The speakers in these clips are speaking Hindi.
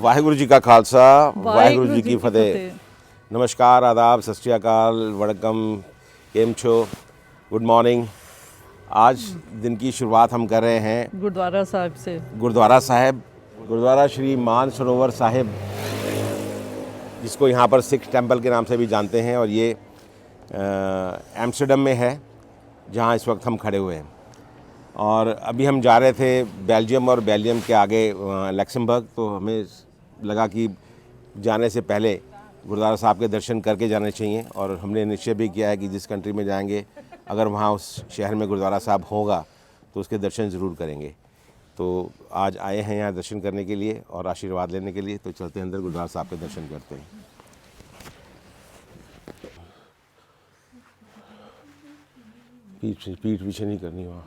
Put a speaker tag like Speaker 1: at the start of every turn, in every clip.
Speaker 1: वाहिगुरु जी का खालसा वाहिगुरु जी की फतेह। नमस्कार, आदाब, सत श्री अकाल, वड़कम, केम छो, गुड मॉर्निंग। आज दिन की शुरुआत हम कर रहे हैं
Speaker 2: गुरुद्वारा साहिब से।
Speaker 1: गुरुद्वारा श्री मान सरोवर साहिब, जिसको यहाँ पर सिख टेंपल के नाम से भी जानते हैं, और ये एम्स्टर्डम में है जहाँ इस वक्त हम खड़े हुए हैं। और अभी हम जा रहे थे बेल्जियम और बेल्जियम के आगे लक्समबर्ग, तो हमें लगा कि जाने से पहले गुरुद्वारा साहब के दर्शन करके जाने चाहिए। और हमने निश्चय भी किया है कि जिस कंट्री में जाएंगे, अगर वहाँ उस शहर में गुरुद्वारा साहब होगा तो उसके दर्शन ज़रूर करेंगे। तो आज आए हैं यहाँ दर्शन करने के लिए और आशीर्वाद लेने के लिए, तो चलते हैं अंदर, गुरुद्वारा साहब के दर्शन करते हैं। पीठ पीछे नहीं करनी वहाँ।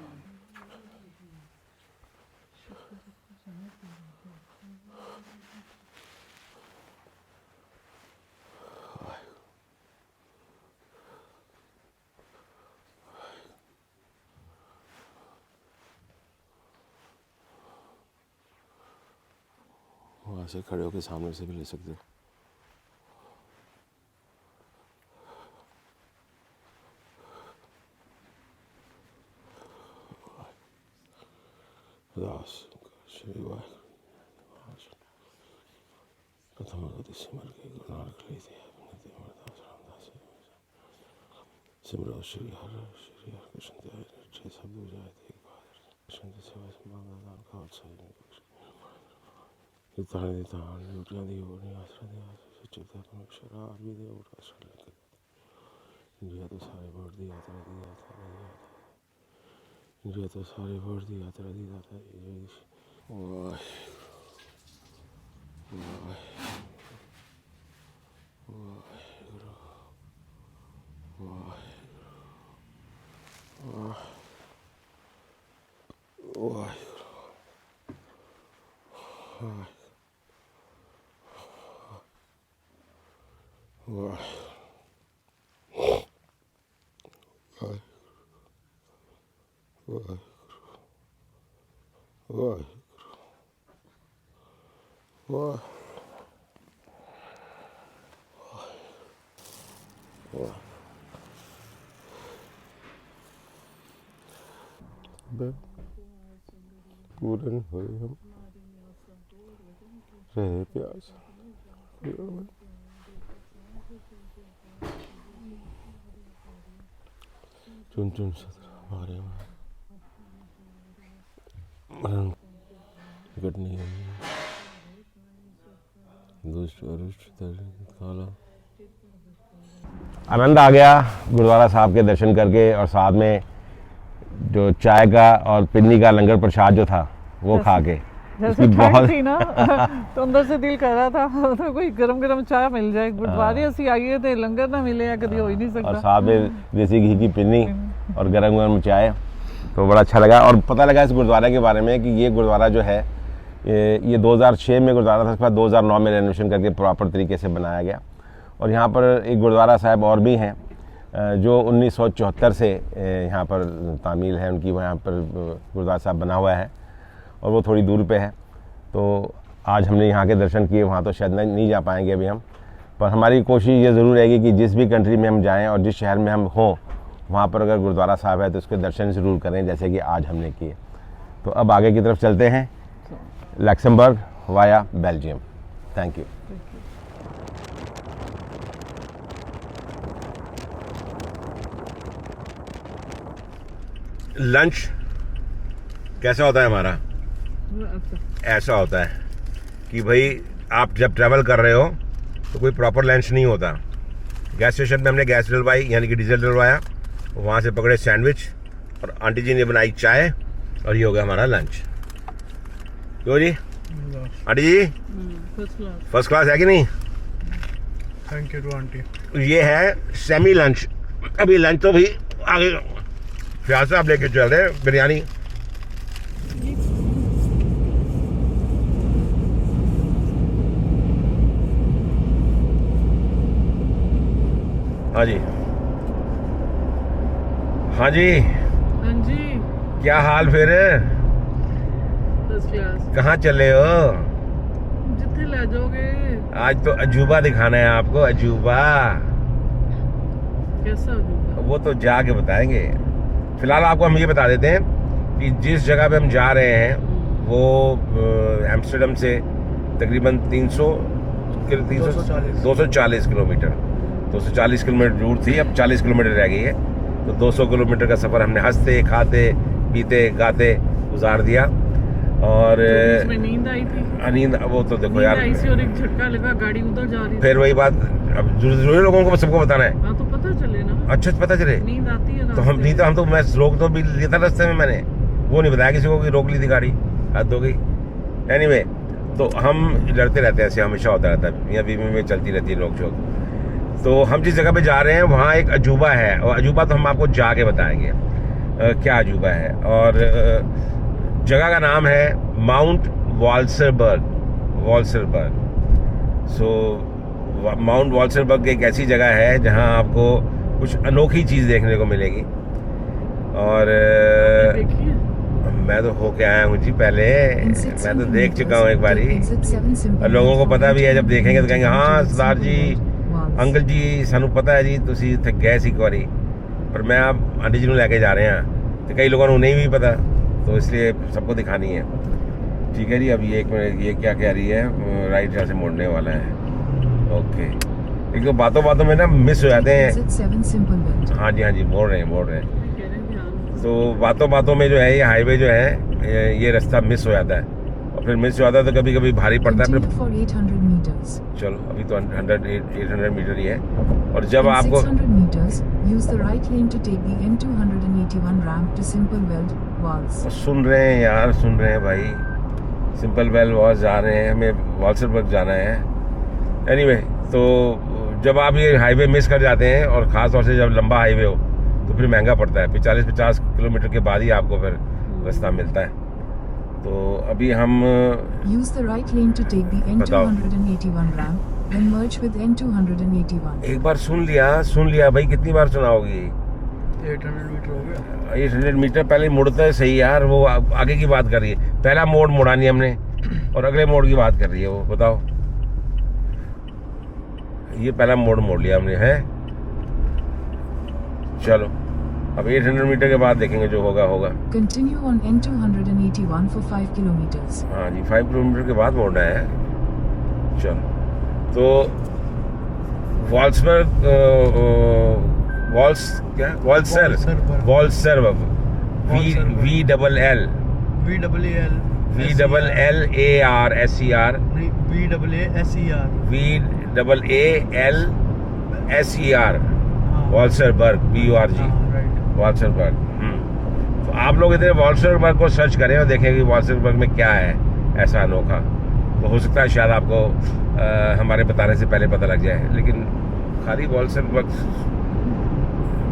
Speaker 1: वहाँ से खड़े होकर सामने से भी ले सकते हो। सिमरो श्री हर कृष्ण देव छह शब्द हो जाए थे शांति सेवा समाधान का उत्साह ताने तान लुटिया दी और आसरा दे सच्चिदा परमेश्वर आरबी दे और आसरा लेके इंडिया तो सारे वर्ड दी यात्रा दी यात्रा इंडिया तो सारे वर्ड दी यात्रा दी यात्रा वाह पूरन हुए हम रहे प्यास चुन चुन सत्र हमारे मरण घटनी दुष्ट अरुष्ट काला। आनंद आ गया गुरुद्वारा साहब के दर्शन करके, और साथ में जो चाय का और पिन्नी का लंगर प्रसाद जो था वो खा के
Speaker 2: जैसे बहुत थी ना तो अंदर से दिल कर रहा था तो कोई गरम गरम चाय मिल जाए। गुरुद्वारे असी आइए थे, लंगर ना मिले या कभी हो ही नहीं सकता।
Speaker 1: और साथ में देसी घी की पिन्नी और गरम गरम चाय, तो बड़ा अच्छा लगा। और पता लगा इस गुरुद्वारे के बारे में कि ये गुरुद्वारा जो है ये 2006 में गुरुद्वारा था, उसके बाद 2009 में रेनोवेशन करके प्रॉपर तरीके से बनाया गया। और यहाँ पर एक गुरुद्वारा साहब और भी हैं जो 1974 से यहाँ पर तामील है उनकी, वहाँ पर गुरुद्वारा साहब बना हुआ है और वो थोड़ी दूर पे है। तो आज हमने यहाँ के दर्शन किए, वहाँ तो शायद नहीं जा पाएंगे अभी हम, पर हमारी कोशिश ये ज़रूर रहेगी कि जिस भी कंट्री में हम जाएं और जिस शहर में हम हों, वहाँ पर अगर गुरुद्वारा साहब है तो उसके दर्शन ज़रूर करें, जैसे कि आज हमने किए। तो अब आगे की तरफ चलते हैं, Luxembourg via Belgium. Thank you. Lunch कैसा होता है हमारा? ऐसा होता है कि भाई आप जब ट्रैवल कर रहे हो तो कोई प्रॉपर लंच नहीं होता। गैस स्टेशन पे हमने गैस डलवाई, यानी कि डीजल डलवाया, वहाँ से पकड़े सैंडविच, और आंटी जी ने बनाई चाय, और ये हो गया हमारा लंच। क्यों जी आंटी जी? फर्स्ट क्लास है कि नहीं?
Speaker 3: Thank you too aunty.
Speaker 1: ये है सेमी लंच। अभी लंच तो भी आगे फिर से आप लेके चल रहे हैं बिरयानी। हाँ जी, हाँ जी,
Speaker 2: हाँ जी,
Speaker 1: क्या हाल फिर?
Speaker 2: First class.
Speaker 1: कहाँ चले हो?
Speaker 2: जिथे कितने ले जाओगे?
Speaker 1: आज तो अजूबा दिखाना है आपको, अजूबा।
Speaker 2: कैसा होगा?
Speaker 1: वो तो जाके बताएंगे। फिलहाल आपको हम ये बता देते हैं कि जिस जगह पे हम जा रहे हैं वो एम्स्टर्डम से तकरीबन 240 किलोमीटर 240 किलोमीटर दूर थी, अब 40 किलोमीटर रह गई है। तो 200 किलोमीटर का सफ़र हमने हंसते खाते पीते गाते गुजार दिया। और
Speaker 2: उसमें नींद आई थी।
Speaker 1: नींद, वो तो देखो यार,
Speaker 2: ऐसी और एक झटका लगा, गाड़ी उधर जा रही थी।
Speaker 1: फिर वही बात, अब जरूरी लोगों को सबको बताना है।
Speaker 2: हाँ तो पता चले ना।
Speaker 1: अच्छा पता चले।
Speaker 2: नींद आती है
Speaker 1: तो हम मैं रोक तो भी लिया था रास्ते में, मैंने वो नहीं बताया किसी को कि रोक ली थी गाड़ी, हद हो गई। एनीवे, तो हम लड़ते रहते हैं, ऐसे हमेशा होता रहता है, मियां बीवी में चलती रहती है नोक झोंक। तो हम जिस जगह पे जा रहे हैं वहाँ एक अजूबा है, और अजूबा तो हम आपको जाके बताएंगे क्या अजूबा है। और जगह का नाम है माउंट वॉल्सरबर्ग। सो माउंट वॉल्सरबर्ग एक ऐसी जगह है जहाँ आपको कुछ अनोखी चीज़ देखने को मिलेगी। और मैं तो होके आया हूँ जी पहले, मैं तो देख चुका हूँ एक बारी। और लोगों को पता भी है, जब देखेंगे तो कहेंगे हाँ सरदार जी, अंकल जी सानू पता है जी तुसी इत्थे गए सी एक बारी। पर मैं आप आंटी जी को लेके जा रहे हैं, तो कई लोगों को नहीं भी पता, तो इसलिए सबको दिखानी है। ठीक है जी, अब ये एक मिनट, ये क्या कह रही है, राइट यहाँ से मुड़ने वाला है। ओके, एक तो बातों में ना मिस हो जाते हैं। हाँ जी मोड़ रहे हैं। तो बातों में जो है ये हाईवे जो है ये रास्ता मिस हो जाता है, और फिर मिस हो जाता है तो कभी कभी भारी पड़ता है। फिर चलो अभी तो 800 मीटर ही है। और जब आपको सुन रहे हैं यार, सुन रहे हैं भाई, सिंपल वेल वॉल्स जा रहे हैं, हमें वॉल्सरबर्ग जाना है। एनीवे, तो जब आप ये हाईवे मिस कर जाते हैं, और ख़ास तौर से जब लंबा हाईवे हो तो फिर महंगा पड़ता है। 40-50 किलोमीटर के बाद ही आपको फिर रास्ता मिलता है। तो अभी हम बताओ, एक बार सुन लिया भाई, कितनी बार सुनाओगी?
Speaker 3: 800 मीटर हो गया।
Speaker 1: 800 मीटर पहले मुड़ता है, सही यार, वो आगे की बात कर रही है। पहला मोड़ मुड़ा नहीं हमने, और अगले मोड़ की बात कर रही है वो। बताओ, ये पहला मोड़ मोड़ लिया हमने है। चलो अब 800 मीटर के बाद देखेंगे जो होगा।
Speaker 4: Continue on N281 for 5 kilometers.
Speaker 1: हाँ जी, 5 किलोमीटर के बाद मोड़ना है। चलो, तो वॉल्सरबर्ग वॉल्सरबर्ग वॉल्सरबर्ग। तो आप लोग इधर वॉल्सरबर्ग को सर्च करें और देखें कि वॉल्सरबर्ग में क्या है ऐसा अनोखा। तो हो सकता है शायद आपको हमारे बताने से पहले पता लग जाए, लेकिन खाली वॉल्सरबर्ग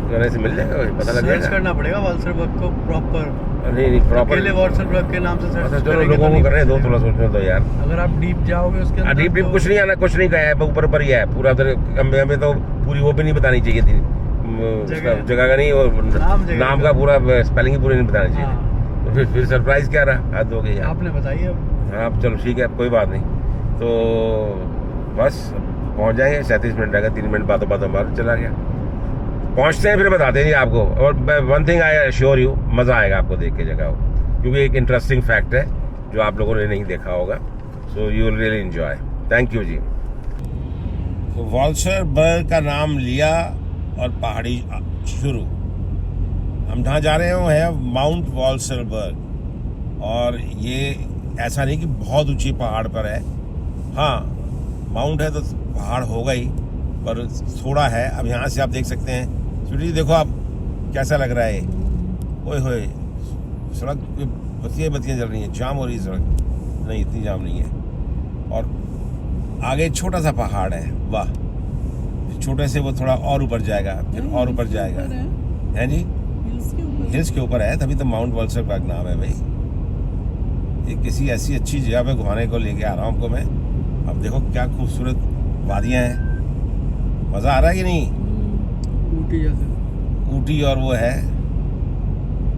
Speaker 1: करने से मिल जाएगा, पता लग जाएगा।
Speaker 3: सर्च करना पड़ेगा वॉल्सरबर्ग को प्रॉपर।
Speaker 1: नहीं प्रॉपर
Speaker 3: वॉल्सरबर्ग के नाम से सर्च
Speaker 1: चलो लोगों को कर रहे हैं, दो थोड़ा सोचने दो यार।
Speaker 3: अगर आप डीप जाओगे उसके अंदर,
Speaker 1: डीप कुछ नहीं आना, कुछ नहीं कहा है, ऊपर ही है पूरा। हमें तो पूरी वो भी नहीं बतानी चाहिए थी, जगह का नहीं, और नाम का पूरा स्पेलिंग ही पूरी नहीं बतानी चाहिए। तो फिर सरप्राइज क्या रहा, हद हो गई
Speaker 3: आपने बताइए अब।
Speaker 1: हाँ चलो ठीक है, कोई बात नहीं। तो बस पहुंच जाएंगे, 37 मिनट रहेगा, 3 मिनट बातों बाद चला गया। पहुंचते हैं फिर बताते हैं आपको। और one thing I assure you, मज़ा आएगा आपको देख के जगह, क्योंकि एक इंटरेस्टिंग फैक्ट है जो आप लोगों ने नहीं देखा होगा। So you will really enjoy. Thank you जी। तो वॉल्सरबर्ग का नाम लिया और पहाड़ी शुरू। हम जहाँ जा रहे हैं वो है माउंट वॉल्सरबर्ग, और ये ऐसा नहीं कि बहुत ऊंची पहाड़ पर है। हाँ, माउंट है तो पहाड़ होगा ही, पर थोड़ा है। अब यहाँ से आप देख सकते हैं, स्वीटी देखो आप कैसा लग रहा है। ओए होए, सड़क बत्तियाँ जल रही हैं, जाम हो रही है सड़क। नहीं, इतनी जाम नहीं है। और आगे छोटा सा पहाड़ है, वाह। छोटे से वो थोड़ा और ऊपर जाएगा, फिर और ऊपर जाएगा, है जी, हिल्स के ऊपर है, तभी तो माउंट वॉल्सरबर्ग नाम है भाई। ये किसी ऐसी अच्छी जगह पे घुमाने को लेके आ रहा हूँ आपको मैं। अब देखो क्या खूबसूरत वादियाँ हैं, मज़ा आ रहा है कि नहीं?
Speaker 3: ऊटी जैसे,
Speaker 1: ऊटी और वो है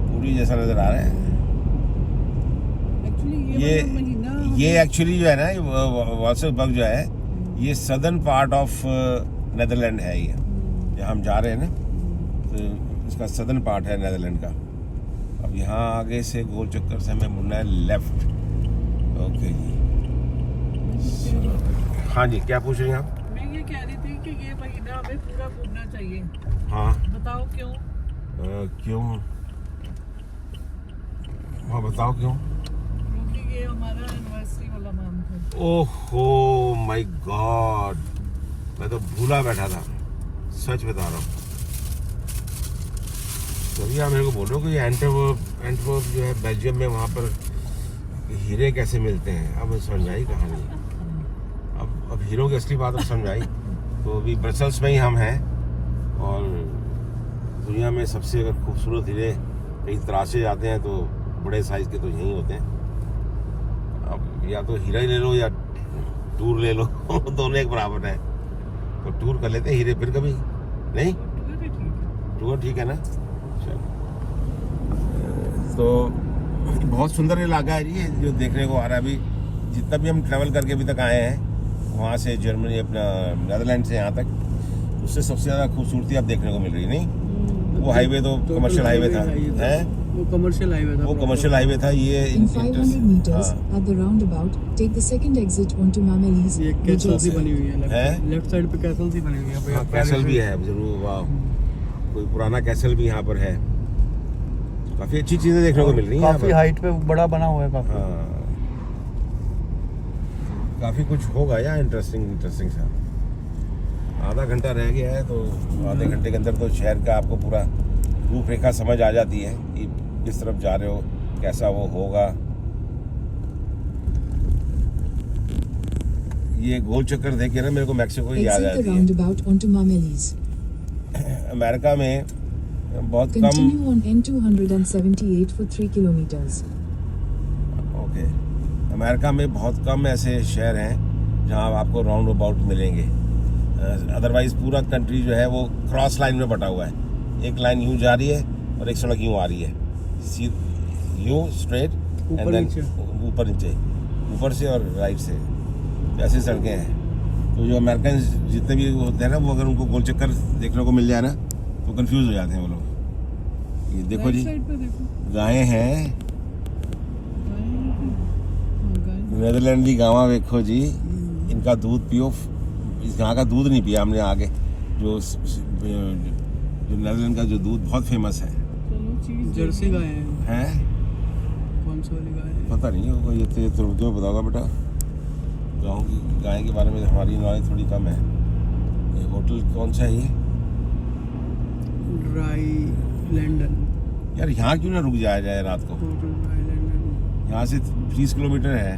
Speaker 1: पूरी जैसा नज़र आ रहा है।
Speaker 2: एक्चुअली
Speaker 1: ये एक्चुअली जो है ना वाल्सरबर्ग जो है ये सदर्न पार्ट ऑफ नेदरलैंड है। ये जहाँ हम जा रहे हैं ना तो इसका सदर्न पार्ट है नेदरलैंड का। अब यहाँ आगे से गोल चक्कर से हमें मुड़ना है लेफ्ट। ओके जी। हाँ जी, क्या पूछ रही हैं आप?
Speaker 2: मैं ये कह रही थी कि ये महीना हमें पूरा घूमना चाहिए।
Speaker 1: हाँ
Speaker 2: बताओ क्यों?
Speaker 1: क्यों? हाँ बताओ क्यों?
Speaker 2: क्योंकि ये हमारा एनिवर्सरी वाला मंथ है।
Speaker 1: ओहो माय गॉड, मैं तो भूला बैठा था, सच बता रहा हूँ। तभी आप मेरे को बोल रहे हो कि एंटवर्प जो है बेल्जियम में, वहाँ पर हीरे कैसे मिलते हैं। अब मैं समझ आई कहानी। अब हीरो की असली बात अब समझ आई। तो अभी ब्रसल्स में ही हम हैं और दुनिया में सबसे अगर खूबसूरत हीरे कहीं तराशे जाते हैं तो बड़े साइज के तो यहीं होते हैं। अब या तो हीरा ही ले लो या टूर ले लो दोनों एक बराबर है। तो टूर कर लेते हैं, हीरे फिर कभी नहीं। टूर ठीक है ना। तो बहुत सुंदर इलाका है ये जो देखने को आ रहा है। अभी जितना भी हम ट्रैवल करके अभी तक आए हैं वहाँ से जर्मनी, अपना नेदरलैंड से यहाँ तक, उससे सबसे ज़्यादा खूबसूरती आप देखने को मिल रही नहीं। वो हाईवे तो कमर्शियल हाईवे था, है
Speaker 3: वो कमर्शियल हाईवे था।
Speaker 1: वो कमर्शियल हाईवे था। ये
Speaker 4: In 500 meters at the roundabout, take the second exit onto Mamelis.
Speaker 3: ये कैसल सी
Speaker 1: है।
Speaker 3: बनी हुई है
Speaker 1: है?
Speaker 3: लेफ्ट साइड पे कैसल सी बनी हुई है।
Speaker 1: हाँ, कैसल भी है जरूर। वाह, कोई पुराना कैसल भी यहाँ पर है। काफी अच्छी चीजें देखने को मिल रही हैं यहाँ
Speaker 3: काफी
Speaker 1: पर।
Speaker 3: हाइट पे बड़ा बना हुआ है काफी।
Speaker 1: हाँ, काफी कुछ होगा यार इंटरेस्टिंग सा। आधा घंटा रह गया है तो आधे घंटे के अंदर तो शहर का आपको पूरा रूपरेखा समझ आ जाती है कि किस तरफ जा रहे हो, कैसा वो होगा। ये गोल चक्कर देख के ना मेरे को मैक्सिको की याद
Speaker 4: Exit the
Speaker 1: आती है।
Speaker 4: roundabout onto Mamelis.
Speaker 1: अमेरिका में बहुत कम।
Speaker 4: Continue on N278 for 3 kilometers.
Speaker 1: Okay, America में बहुत कम ऐसे शहर हैं जहां आपको राउंड अबाउट मिलेंगे। अदरवाइज पूरा कंट्री जो है वो क्रॉस लाइन में बटा हुआ है। एक लाइन यूं जा रही है और एक सड़क यूं आ रही है, यूं स्ट्रेट एंड
Speaker 3: ऊपर
Speaker 1: देन
Speaker 3: नीचे।
Speaker 1: ऊपर नीचे, ऊपर से और राइट से, ऐसी सड़कें हैं। तो जो अमेरिकन जितने भी होते हैं ना, वो अगर उनको गोल चक्कर देखने को मिल जाए ना तो कंफ्यूज हो जाते हैं वो लोग। ये देखो जी,
Speaker 2: साइड पे देखो।
Speaker 1: गायें हैं, नेदरलैंडी गाँव देखो जी। इनका दूध पियो। इस यहाँ का दूध नहीं पिया हमने आगे, जो नेदरलैंड का जो दूध बहुत फेमस है।
Speaker 2: चलो चीज
Speaker 3: जर्सी गाय है।
Speaker 1: हैं?
Speaker 3: कौन सी वाली गाय है?
Speaker 1: पता नहीं होगा, ये तो तुम्हें बताओगा बेटा। गाँव की गाय के बारे में हमारी नॉलेज थोड़ी कम है। ये होटल कौन सा है ये?
Speaker 3: Dry London.
Speaker 1: यार यहाँ क्यों ना रुक जाया जाए रात को?
Speaker 3: Hotel dry London.
Speaker 1: यहाँ से 30 किलोमीटर है।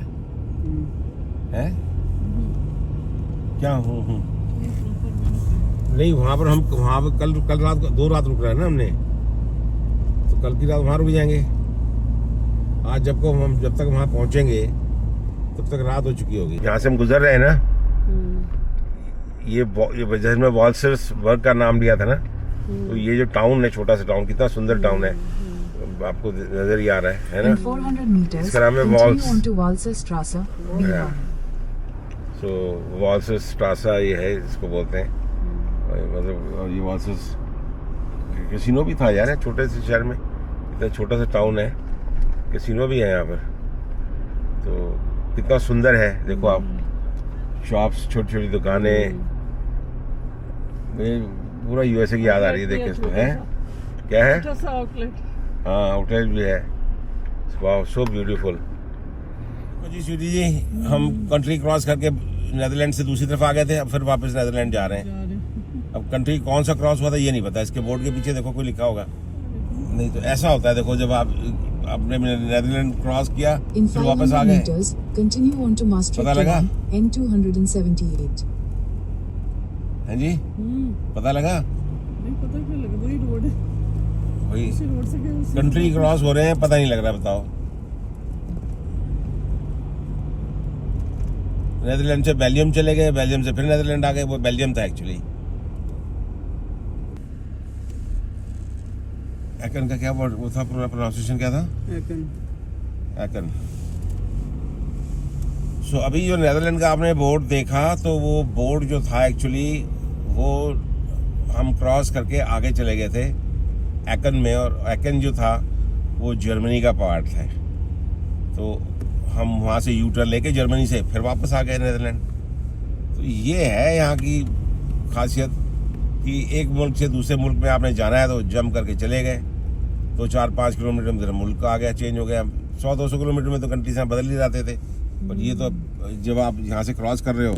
Speaker 1: है क्या? नहीं, वहाँ पर कल रात 2 रात रुक रहे हैं ना हमने, तो कल की रात वहाँ रुक जाएंगे। आज जब तक वहाँ पहुँचेंगे तब तक रात हो चुकी होगी। यहाँ से हम गुजर रहे हैं ना, ये जिसमें वाल्सरबर्ग का नाम लिया था ना, तो ये जो टाउन है, छोटा सा टाउन, कितना सुंदर टाउन है, आपको नजर ही आ रहा है ना।
Speaker 4: In 400 meters,
Speaker 1: इसका नाम है
Speaker 4: continue onto Walserstrasse, B1.
Speaker 1: तो वाल्सरस्ट्रासा ये है, इसको बोलते हैं। मतलब ये वाल्सर्स कैसीनो भी था यार, छोटे से शहर में, इतना छोटा सा टाउन है, कैसीनो भी है यहाँ पर। तो कितना सुंदर है, देखो आप, शॉप्स, छोटी छोटी दुकानें। मुझे पूरा यूएसए की याद आ रही है देख के इसको। है क्या है?
Speaker 2: छोटा सा आउटलेट।
Speaker 1: हाँ, आउटलेट भी है। वाह, सो ब्यूटीफुल। जी स्वीटी जी, हम कंट्री क्रॉस करके नेदरलैंड से दूसरी तरफ आ गए थे, अब फिर वापस नेदरलैंड जा रहे हैं। अब कंट्री कौन सा क्रॉस हुआ था ये नहीं पता। इसके बोर्ड के पीछे देखो कोई लिखा होगा। नहीं तो ऐसा होता है, देखो जब आपने नेदरलैंड क्रॉस किया
Speaker 4: In
Speaker 1: फिर वापस आ
Speaker 4: 500
Speaker 1: गए।
Speaker 4: meters, continue onto
Speaker 1: पता
Speaker 4: Maastricht
Speaker 1: लगा?
Speaker 4: N278.
Speaker 1: हैं जी, पता लगा?
Speaker 2: नहीं पता क्यों लगा, वही रोड है।
Speaker 1: वही
Speaker 2: इसी रोड से गए, उसी
Speaker 1: कंट्री क्रॉस हो रहे हैं, पता नहीं लग रहा। बताओ, नेदरलैंड से बेल्जियम चले गए, बेल्जियम से फिर नेदरलैंड आ गए। वो बेल्जियम था एक्चुअली। एकन का क्या वो था, प्रोनाउंसिएशन क्या था?
Speaker 3: एकन।
Speaker 1: एकन। सो अभी जो नेदरलैंड का आपने बोर्ड देखा तो वो बोर्ड जो था एक्चुअली वो हम क्रॉस करके आगे चले गए थे एकन में, और एकन जो था वो जर्मनी का पार्ट है। तो हम वहाँ से यू टर्न लेके जर्मनी से फिर वापस आ गए नेदरलैंड। तो ये है यहाँ की खासियत कि एक मुल्क से दूसरे मुल्क में आपने जाना है तो जंप करके चले गए, तो 4-5 किलोमीटर में मुल्क आ गया, चेंज हो गया। 100-200 किलोमीटर में तो कंट्री से बदल ही जाते थे, पर ये तो जब आप यहाँ से क्रॉस कर रहे हो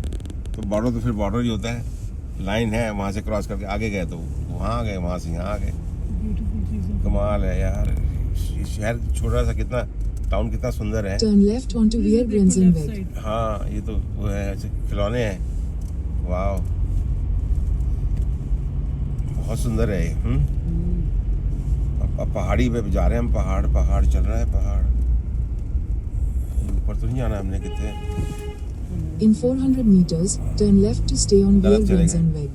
Speaker 1: तो बॉर्डर तो फिर बॉर्डर ही होता है, लाइन है, वहाँ से क्रॉस करके आगे गए तो वहाँ आ गए, वहाँ से यहाँ आ गए। कमाल है यार, ये शहर छोटा सा कितना, टाउन कितना सुंदर है।
Speaker 4: Turn left onto Weir Grenzenweg.
Speaker 1: हाँ ये तो वो है, ऐसे खिलौने हैं, वाह बहुत सुंदर है ये। अब पहाड़ी पे जा रहे हैं हम, पहाड़ चल रहा है, पहाड़ ऊपर तो नहीं जाना हमने कितने।
Speaker 4: In 400 meters, turn left to stay on Weir
Speaker 1: तरफ चलेंगे।
Speaker 4: Grenzenweg.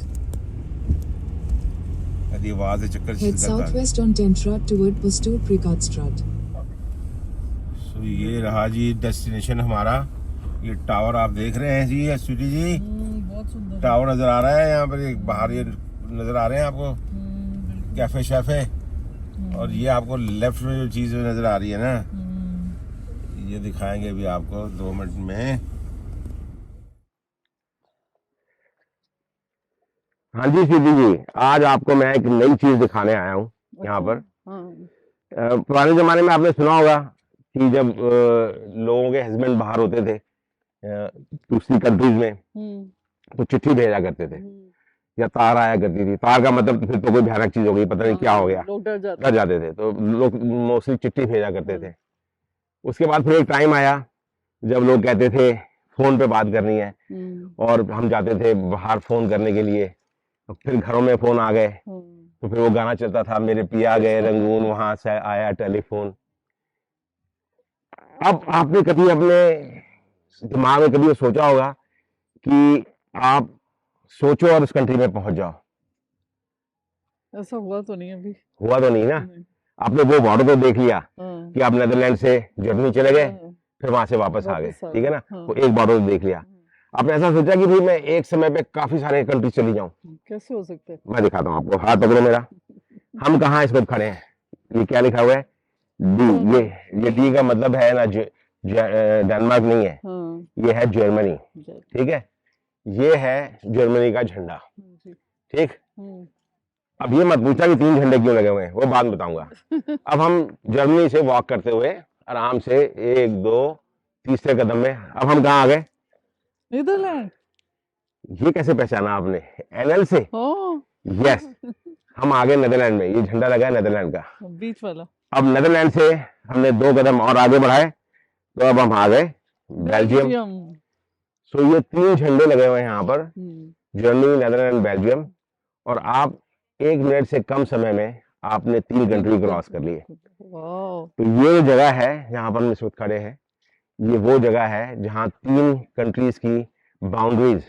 Speaker 1: यदि आवाज है चक्कर
Speaker 4: Head southwest on Tentraat toward Pastoor Prikatstraat.
Speaker 1: तो ये रहा जी डेस्टिनेशन हमारा। ये टावर आप देख रहे हैं जी, स्वीटी जी,
Speaker 2: बहुत सुंदर
Speaker 1: टावर नजर आ रहा है यहाँ पर, एक बाहर ये नजर आ रहे हैं आपको कैफे शैफे, और ये आपको लेफ्ट में जो चीज नजर आ रही है ना, ये दिखाएंगे अभी आपको 2 मिनट में। हाँ जी स्वीटी जी, आज आपको मैं एक नई चीज दिखाने आया हूँ यहाँ पर। पुराने जमाने में आपने सुना होगा कि जब लोगों के हस्बैंड बाहर होते थे दूसरी कंट्रीज में, तो चिट्ठी भेजा करते थे या तार आया करती थी। तार का मतलब फिर तो कोई भयानक चीज हो गई, पता नहीं क्या हो गया,
Speaker 2: लोग
Speaker 1: डर जाते थे, तो लोग मोस्टली चिट्ठी भेजा करते थे। उसके बाद फिर एक टाइम आया जब लोग कहते थे फोन पे बात करनी है, और हम जाते थे बाहर फोन करने के लिए। फिर घरों में फोन आ गए, तो फिर वो गाना चलता था, मेरे पिया गए रंगून, वहां से आया टेलीफोन। अब आपने कभी अपने दिमाग में कभी सोचा होगा कि आप सोचो और उस कंट्री में पहुंच जाओ?
Speaker 2: ऐसा हुआ तो नहीं अभी।
Speaker 1: हुआ तो नहीं ना। आपने वो बॉर्डर को देख लिया कि आप नेदरलैंड से जर्मनी चले गए, फिर वहां से वापस आ गए, ठीक है ना। वो एक बॉर्डर देख लिया। आपने ऐसा सोचा कि भाई मैं एक समय पे काफी सारे कंट्री चली जाऊं?
Speaker 2: कैसे हो सकता है?
Speaker 1: मैं दिखाता हूँ आपको, हाथ पकड़ो मेरा। हम कहाँ इस वक्त खड़े हैं? ये क्या लिखा हुआ है? डी। ये डी का मतलब है ना डेनमार्क नहीं है, ये है जर्मनी, ठीक है। ये है जर्मनी का झंडा, ठीक। अब ये मत पूछा कि 3 झंडे क्यों लगे हुए हैं, वो बाद में बताऊंगा। अब हम जर्मनी से वॉक करते हुए आराम से 1, 2, तीसरे कदम में अब हम कहाँ आ गए?
Speaker 2: नीदरलैंड।
Speaker 1: ये कैसे पहचाना आपने? एनएल से? यस, हम आ गए नेदरलैंड में। ये झंडा लगा है नेदरलैंड का,
Speaker 2: बीच वाला। अब
Speaker 1: नेदरलैंड से हमने 2 कदम और आगे बढ़ाए तो अब हम आ गए बेल्जियम। सो ये 3 झंडे लगे हुए हैं यहाँ पर, जर्मनी, नेदरलैंड, बेल्जियम। और आप 1 मिनट से कम समय में आपने 3 कंट्री क्रॉस कर लिए। तो ये जगह है जहाँ पर हम इस वक्त खड़े हैं, ये वो जगह है जहाँ 3 कंट्रीज की बाउंड्रीज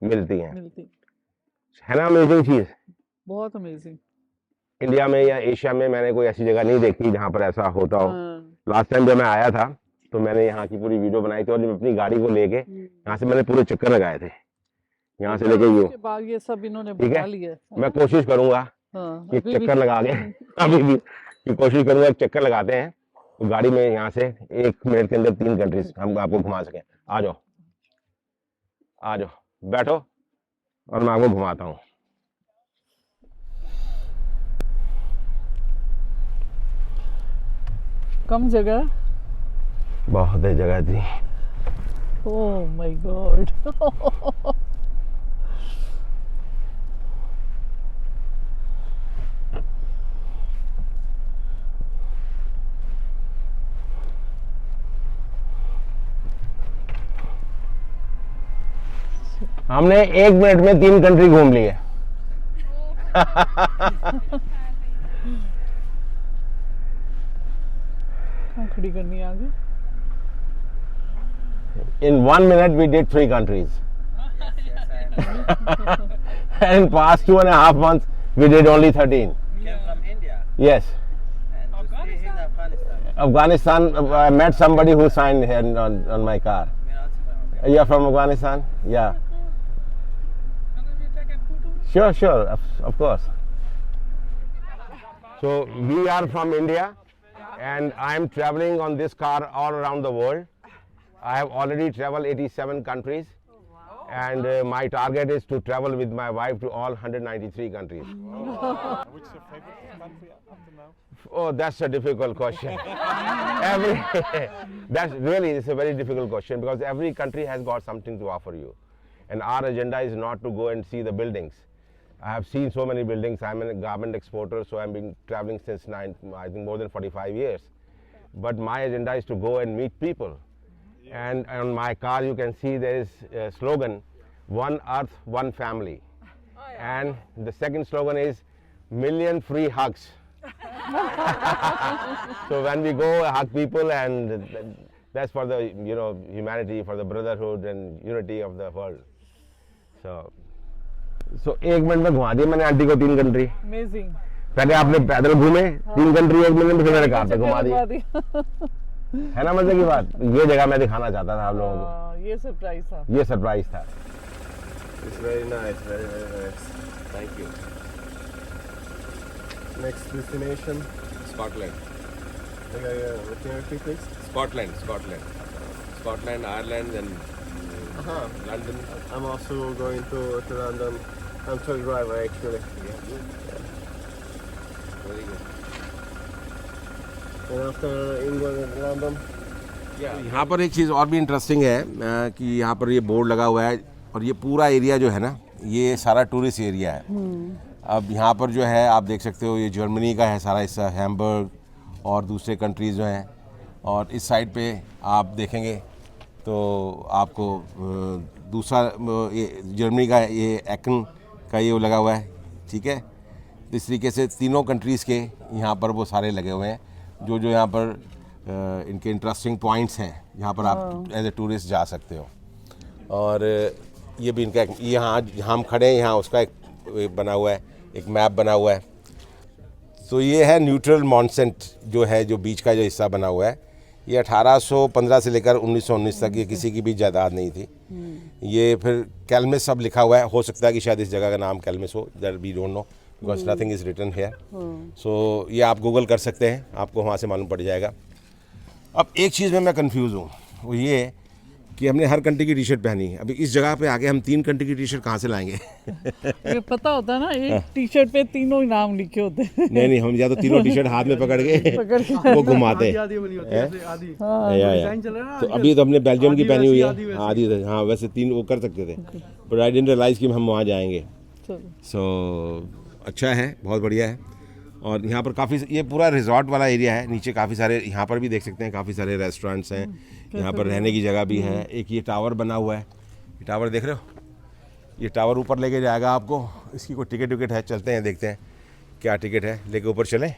Speaker 1: मिलती हैं। है ना अमेजिंग चीज?
Speaker 2: बहुत अमेजिंग।
Speaker 1: इंडिया में या एशिया में मैंने कोई ऐसी जगह नहीं देखी जहाँ पर ऐसा होता हो। लास्ट टाइम जब मैं आया था तो मैंने यहाँ की पूरी वीडियो बनाई थी, और जब अपनी गाड़ी को लेके यहाँ से मैंने पूरे चक्कर लगाए थे, यहाँ से लेके
Speaker 2: ये सब इन्होंने
Speaker 1: बना
Speaker 2: लिया।
Speaker 1: मैं कोशिश करूंगा कि चक्कर लगा के अभी भी कोशिश करूंगा चक्कर लगाते हैं तो गाड़ी में यहाँ से 1 मिनट के अंदर 3 कंट्रीज हम आपको घुमा सकें। आ जाओ, आ जाओ, बैठो और मैं आपको घुमाता हूँ।
Speaker 2: कम जगह,
Speaker 1: बहुत है जगह थी।
Speaker 2: Oh my God.
Speaker 1: हमने 1 मिनट में 3 कंट्री घूम ली है।
Speaker 2: खड़ी करनी आगे।
Speaker 1: In 1 minute we did 3 countries. And in past 2.5 months we did only 13.
Speaker 5: You came from India
Speaker 1: Yes.
Speaker 5: and to stay in Afghanistan.
Speaker 1: Afghanistan, I met somebody who signed here on my car.
Speaker 5: We're also from
Speaker 1: You are from Afghanistan? Yeah. Sure, of course. So we are from India, and I am traveling on this car all around the world. I have already traveled 87 countries, and my target is to travel with my wife to all 193 countries.
Speaker 6: Which is your favorite country up to now?
Speaker 1: Oh, that's a difficult question. It's a very difficult question, because every country has got something to offer you, and our agenda is not to go and see the buildings. I have seen so many buildings. I'm a garment exporter, so I've been traveling since I think more than 45 years. But my agenda is to go and meet people. And on my car you can see there is a slogan, "One Earth, One Family." And the second slogan is "Million Free Hugs." So when we go, hug people, and that's for the humanity, for the brotherhood and unity of the world. So 1 minute में घुमा दिया मैंने आंटी को 3 कंट्री।
Speaker 2: अमेजिंग।
Speaker 1: पहले आपने पैदल घूमे 3 कंट्री 1 मिनट में, फिर मैंने कार पे घुमा दिया। है ना मजे की बात? ये जगह मैं दिखाना चाहता था आप लोगों को।
Speaker 2: ये सरप्राइज था।
Speaker 1: ये सरप्राइज था।
Speaker 6: It's very nice, very nice. Thank you. Next destination?
Speaker 7: Scotland.
Speaker 6: Can you repeat please?
Speaker 7: Scotland, Ireland, and London.
Speaker 6: I'm also going to London. I'm truck driver actually.
Speaker 7: Very good.
Speaker 6: And after England and London.
Speaker 1: यहाँ पर एक चीज़ और भी इंटरेस्टिंग है कि यहाँ पर ये बोर्ड लगा हुआ है, और ये पूरा एरिया जो है ना, ये सारा टूरिस्ट एरिया है। अब यहाँ पर जो है आप देख सकते हो, ये जर्मनी का है सारा हिस्सा, हैम्बर्ग और दूसरे कंट्रीज़ जो हैं, और इस साइड पे आप देखेंगे तो आपको दूसरा ये जर्मनी का ये एकन का ये लगा हुआ है, ठीक है। इस तरीके से तीनों कंट्रीज़ के यहाँ पर वो सारे लगे हुए हैं, जो यहाँ पर इनके इंटरेस्टिंग पॉइंट्स हैं, यहाँ पर आप एज ए टूरिस्ट जा सकते हो। और ये भी इनका यहाँ हम खड़े हैं, यहाँ उसका एक बना हुआ है, एक मैप बना हुआ है। तो ये है न्यूट्रल मॉन्सेंट जो है, जो बीच का जो हिस्सा बना हुआ है, ये 1815 से लेकर 1919 तक ये किसी की भी जायदाद नहीं थी। ये फिर कैलमिस अब लिखा हुआ है, हो सकता है कि शायद इस जगह का नाम कैलमिस हो, that we don't know because nothing is written here. So ये आप गूगल कर सकते हैं, आपको वहाँ से मालूम पड़ जाएगा। अब एक चीज़ में मैं कंफ्यूज हूँ, वो ये है कि हमने हर कंट्री की टी शर्ट पहनी है, अभी इस जगह पे आके हम 3 कंट्री की टी शर्ट कहाँ से लाएंगे?
Speaker 2: ये पता होता है ना, एक टी शर्ट पे तीनों ही नाम लिखे होते हैं।
Speaker 1: नहीं हम या तो तीनों टी शर्ट हाथ में पकड़ के वो घुमाते हैं। तो अभी तो हमने बेल्जियम की पहनी हुई है, आधी। हाँ वैसे 3 वो कर सकते थे, बट आई डिडंट रियलाइज कि हम वहाँ जाएंगे। सो अच्छा है, बहुत बढ़िया है। और यहाँ पर काफ़ी, ये पूरा रिजॉर्ट वाला एरिया है, नीचे काफ़ी सारे, यहाँ पर भी देख सकते हैं काफ़ी सारे रेस्टोरेंट्स हैं, यहाँ पर रहने की जगह भी है। एक ये टावर बना हुआ है, ये टावर देख रहे हो, ये टावर ऊपर लेके जाएगा आपको। इसकी कोई टिकट विकेट है, चलते हैं देखते हैं क्या टिकट है, लेके ऊपर चलें।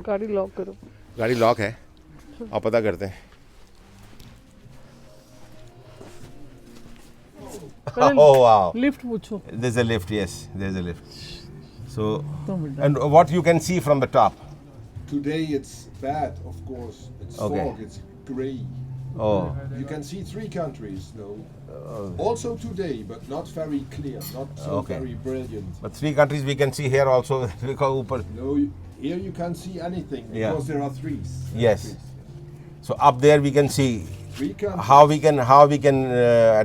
Speaker 2: गाड़ी लॉक करो।
Speaker 1: गाड़ी लॉक है, और पता करते हैं। Oh wow!
Speaker 2: लिफ्ट पूछो।
Speaker 1: There's a lift, yes, there's a lift. So, and what you can see from the top?
Speaker 8: Today it's bad, of course. It's
Speaker 1: Okay.
Speaker 8: fog, it's grey.
Speaker 1: Oh,
Speaker 8: You can see 3 countries, though. Also today, but not very clear, not so
Speaker 1: Okay.
Speaker 8: very brilliant.
Speaker 1: but 3 countries we can see here also. Because ऊपर,
Speaker 8: No, here you can't see anything because
Speaker 1: Yeah.
Speaker 8: there are 3s.
Speaker 1: yes. So up there we can see
Speaker 8: 3 countries.
Speaker 1: how we can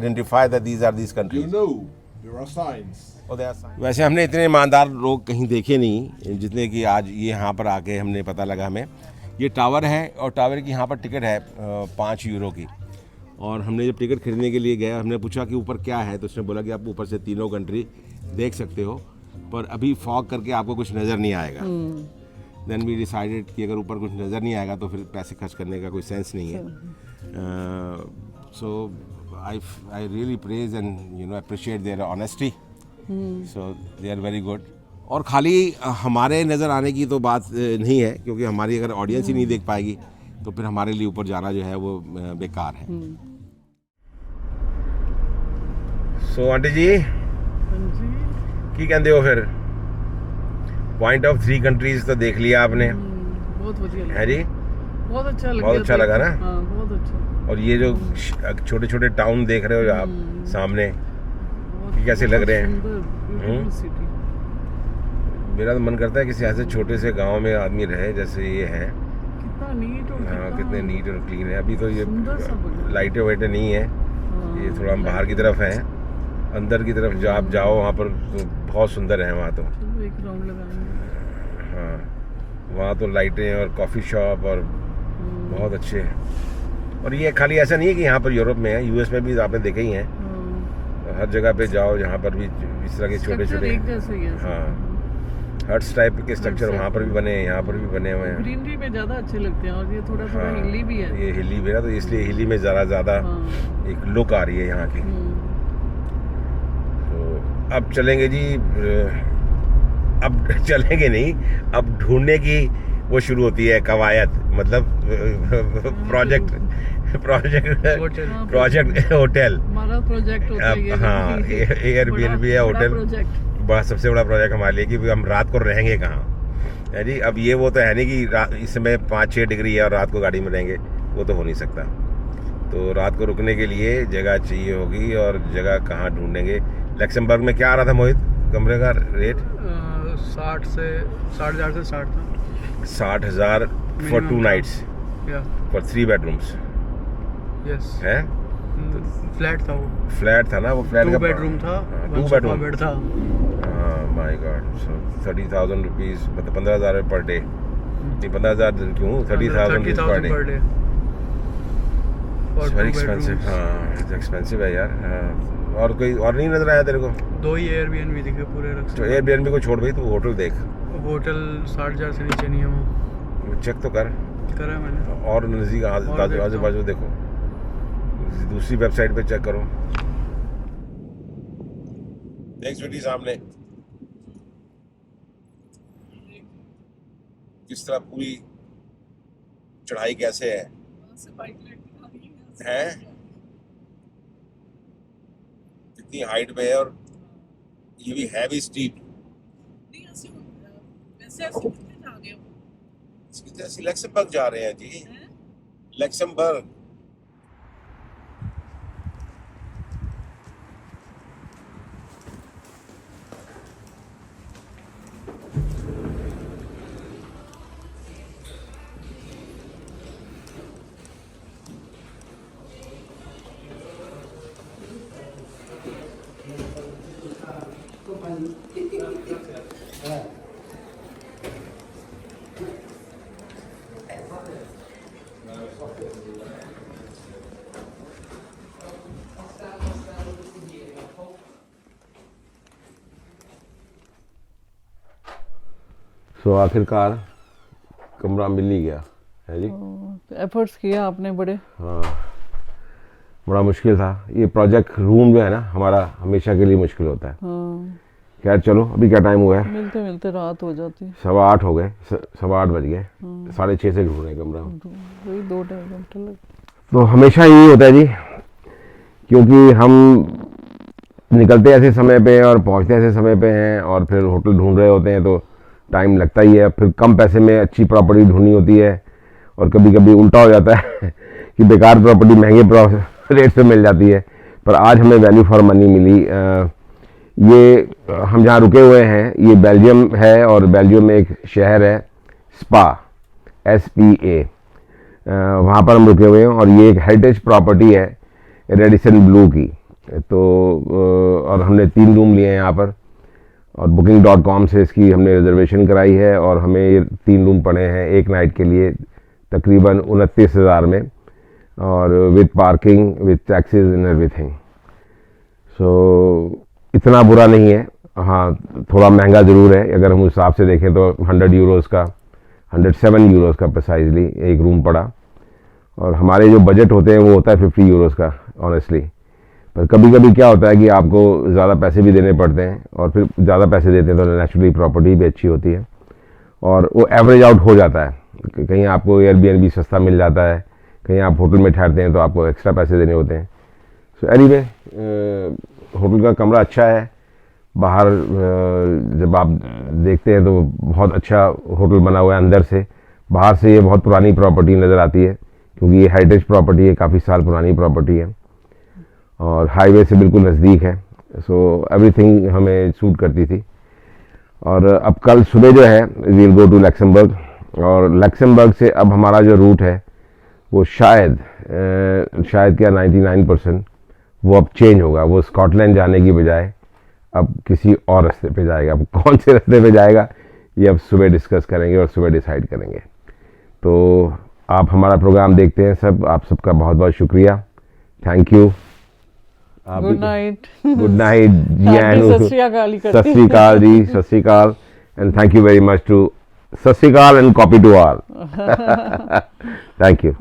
Speaker 1: identify that these are these
Speaker 8: You
Speaker 1: countries.
Speaker 8: know, there are signs.
Speaker 1: वैसे हमने इतने ईमानदार लोग कहीं देखे नहीं जितने कि आज ये यहाँ पर आके हमने पता लगा हमें। ये टावर है, और टावर की यहाँ पर टिकट है 5 यूरो की। और हमने जब टिकट खरीदने के लिए गए, हमने पूछा कि ऊपर क्या है, तो उसने बोला कि आप ऊपर से तीनों कंट्री देख सकते हो, पर अभी फॉग करके आपको कुछ नज़र नहीं आएगा। देन वी डिसाइडेड कि अगर ऊपर कुछ नज़र नहीं आएगा तो फिर पैसे खर्च करने का कोई सेंस नहीं है। So I really praise and appreciate their honesty. So they are very good. और खाली हमारे नज़र आने की तो बात नहीं है, क्योंकि हमारी अगर ऑडियंस ही नहीं देख पाएगी तो फिर हमारे लिए ऊपर जाना जो है वो बेकार है। सो आंटी जी की कहते हो फिर? पॉइंट ऑफ 3 कंट्रीज तो देख लिया आपने,
Speaker 2: बहुत बढ़िया
Speaker 1: है जी?
Speaker 2: बहुत अच्छा लगा।
Speaker 1: बहुत अच्छा लगा ना?
Speaker 2: हाँ बहुत अच्छा।
Speaker 1: और ये जो छोटे छोटे टाउन देख रहे हो आप सामने, ये कैसे लग रहे हैं?
Speaker 2: Beautiful city.
Speaker 1: मेरा तो मन करता है किसी ऐसे छोटे से गांव में आदमी रहे जैसे ये है।
Speaker 2: कितना नीट और
Speaker 1: हाँ, कितने नीट और क्लीन है। अभी तो ये
Speaker 2: सुंदर सा बना।
Speaker 1: लाइटें वाइटें नहीं है, ये थोड़ा हम बाहर की तरफ हैं। अंदर की तरफ जो आप जाओ वहाँ पर तो बहुत सुंदर है वहाँ तो।
Speaker 2: चलो एक राउंड लगाएंगे।
Speaker 1: हाँ, वहाँ तो लाइटें और कॉफ़ी शॉप और बहुत अच्छे हैं। और ये खाली ऐसा नहीं है कि यहाँ पर यूरोप में है, यूएस में भी आपने देखे ही हैं। हर जगह पे जाओ जहाँ पर भी इस तरह के छोटे छोटे,
Speaker 2: एक जैसा ही है।
Speaker 1: हाँ, हट्स टाइप के स्ट्रक्चर वहाँ पर भी बने हैं, यहाँ पर भी बने हुए हैं।
Speaker 2: ग्रीनरी में ज़्यादा अच्छे लगते हैं और ये थोड़ा थोड़ा
Speaker 1: हाँ,
Speaker 2: हिली भी है।
Speaker 1: ये हिली भी है तो इसलिए हिली में ज़्यादा
Speaker 2: हाँ।
Speaker 1: एक लुक आ रही है यहाँ की। तो अब चलेंगे जी, अब चलेंगे नहीं, अब ढूंढने की वो शुरू होती है कवायद, मतलब प्रोजेक्ट होटल।
Speaker 2: हमारा प्रोजेक्ट होता है ये।
Speaker 1: हाँ, एयरबीएनबी है होटल, बड़ा सबसे बड़ा प्रोजेक्ट हमारे लिए कि हम रात को रहेंगे कहाँ है जी। अब ये वो तो है नहीं कि इस समय 5-6 डिग्री है और रात को गाड़ी में रहेंगे, वो तो हो नहीं सकता। तो रात को रुकने के लिए जगह चाहिए होगी, और जगह कहाँ ढूंढेंगे? लक्समबर्ग में क्या आ रहा था मोहित कमरे का रेट?
Speaker 3: 60,000 से स्टार्ट था।
Speaker 1: 60,000 for 2 nights for 3 bedrooms
Speaker 3: yes
Speaker 1: है।
Speaker 3: फ्लैट था वो।
Speaker 1: फ्लैट था ना वो? फ्लैट
Speaker 3: 2 बेडरूम था।
Speaker 1: 2 बेडरूम
Speaker 3: बेड था।
Speaker 1: My God. सो 30,000 रुपीज़, मतलब 15,000 पर डे। नहीं 15,000 क्यों, 30,000 rupees per day. Very expensive. हाँ, इट्स एक्सपेंसिव है यार। और कोई और नहीं नजर आया तेरे को?
Speaker 3: 2 ही एयरबीएनबी दिखे पूरे
Speaker 1: तो
Speaker 3: रक्सौल।
Speaker 1: एयरबीएनबी को छोड़ भाई, तू होटल देख।
Speaker 3: होटल 60,000 से नीचे नहीं है वो।
Speaker 1: चेक तो कर।
Speaker 3: करा है मैंने।
Speaker 1: और नज़दीक आजू बाजू देखो, दूसरी वेबसाइट पे चेक करो। देख स्वीटी सामने किस तरह पूरी चढ़ाई कैसे है कितनी हाइट पे है, और ये भी है भी स्टीप। लक्समबर्ग जा रहे हैं जी, लक्समबर्ग। तो आखिरकार कमरा मिल ही गया है जी।
Speaker 2: एफर्ट्स किया आपने बड़े।
Speaker 1: हाँ, बड़ा मुश्किल था ये प्रोजेक्ट रूम जो है ना, हमारा हमेशा के लिए मुश्किल होता है। खैर चलो, अभी क्या टाइम हुआ है?
Speaker 2: मिलते मिलते रात हो जाती है।
Speaker 1: 8:15 हो गए, 8:15 बज गए। 6:30 से ढूंढ रहे कमरा।
Speaker 2: वही 2-2.5 घंटे लगे।
Speaker 1: तो हमेशा यही होता है जी, क्योंकि हम निकलते ऐसे समय पे और पहुंचते ऐसे समय पे हैं, और फिर होटल ढूंढ रहे होते हैं तो टाइम लगता ही है। फिर कम पैसे में अच्छी प्रॉपर्टी ढूंढनी होती है, और कभी कभी उल्टा हो जाता है कि बेकार प्रॉपर्टी महंगे रेट पे मिल जाती है। पर आज हमें वैल्यू फॉर मनी मिली। ये हम जहाँ रुके हुए हैं ये बेल्जियम है, और बेल्जियम में एक शहर है स्पा, SPA, वहाँ पर हम रुके हुए हैं। और ये एक हेरिटेज प्रॉपर्टी है रेडिसन ब्लू की। तो और हमने 3 रूम लिए हैं यहाँ पर, और booking.com से इसकी हमने रिजर्वेशन कराई है, और हमें ये 3 रूम पड़े हैं एक नाइट के लिए तकरीबन 29,000 में, और with parking, with taxes and everything. So इतना बुरा नहीं है। हाँ, थोड़ा महंगा ज़रूर है, अगर हम उस हिसाब से देखें तो 100 यूरोज़ का, 107 यूरोज़ का प्रिसाइजली एक रूम पड़ा। और हमारे जो बजट होते हैं वो होता है 50 यूरोज़ का ऑनेस्टली। पर कभी कभी क्या होता है कि आपको ज़्यादा पैसे भी देने पड़ते हैं, और फिर ज़्यादा पैसे देते हैं तो नेचुरली प्रॉपर्टी भी अच्छी होती है, और वो एवरेज आउट हो जाता है। कहीं आपको एयरबीएनबी सस्ता मिल जाता है, कहीं आप होटल में ठहरते हैं तो आपको एक्स्ट्रा पैसे देने होते हैं। सो एनीवे, होटल का कमरा अच्छा है। बाहर जब आप देखते हैं तो बहुत अच्छा होटल बना हुआ है अंदर से, बाहर से ये बहुत पुरानी प्रॉपर्टी नज़र आती है, क्योंकि ये हेरिटेज प्रॉपर्टी है, काफ़ी साल पुरानी प्रॉपर्टी है और हाईवे से बिल्कुल नज़दीक है। सो एवरीथिंग हमें सूट करती थी। और अब कल सुबह जो है वील गो टू लक्समबर्ग, और लक्समबर्ग से अब हमारा जो रूट है वो शायद क्या 99% वो अब चेंज होगा। वो स्कॉटलैंड जाने की बजाय अब किसी और रास्ते पे जाएगा। अब कौन से रास्ते पे जाएगा ये अब सुबह डिस्कस करेंगे और सुबह डिसाइड करेंगे। तो आप हमारा प्रोग्राम देखते हैं सब, आप सबका बहुत बहुत शुक्रिया, thank you.
Speaker 2: Good night.
Speaker 1: Good night जी,
Speaker 2: सत श्री अकाल ही करती
Speaker 1: सत श्री अकाल जी, सत श्री अकाल, and thank you very much to सत श्री अकाल and copy to all. Thank you.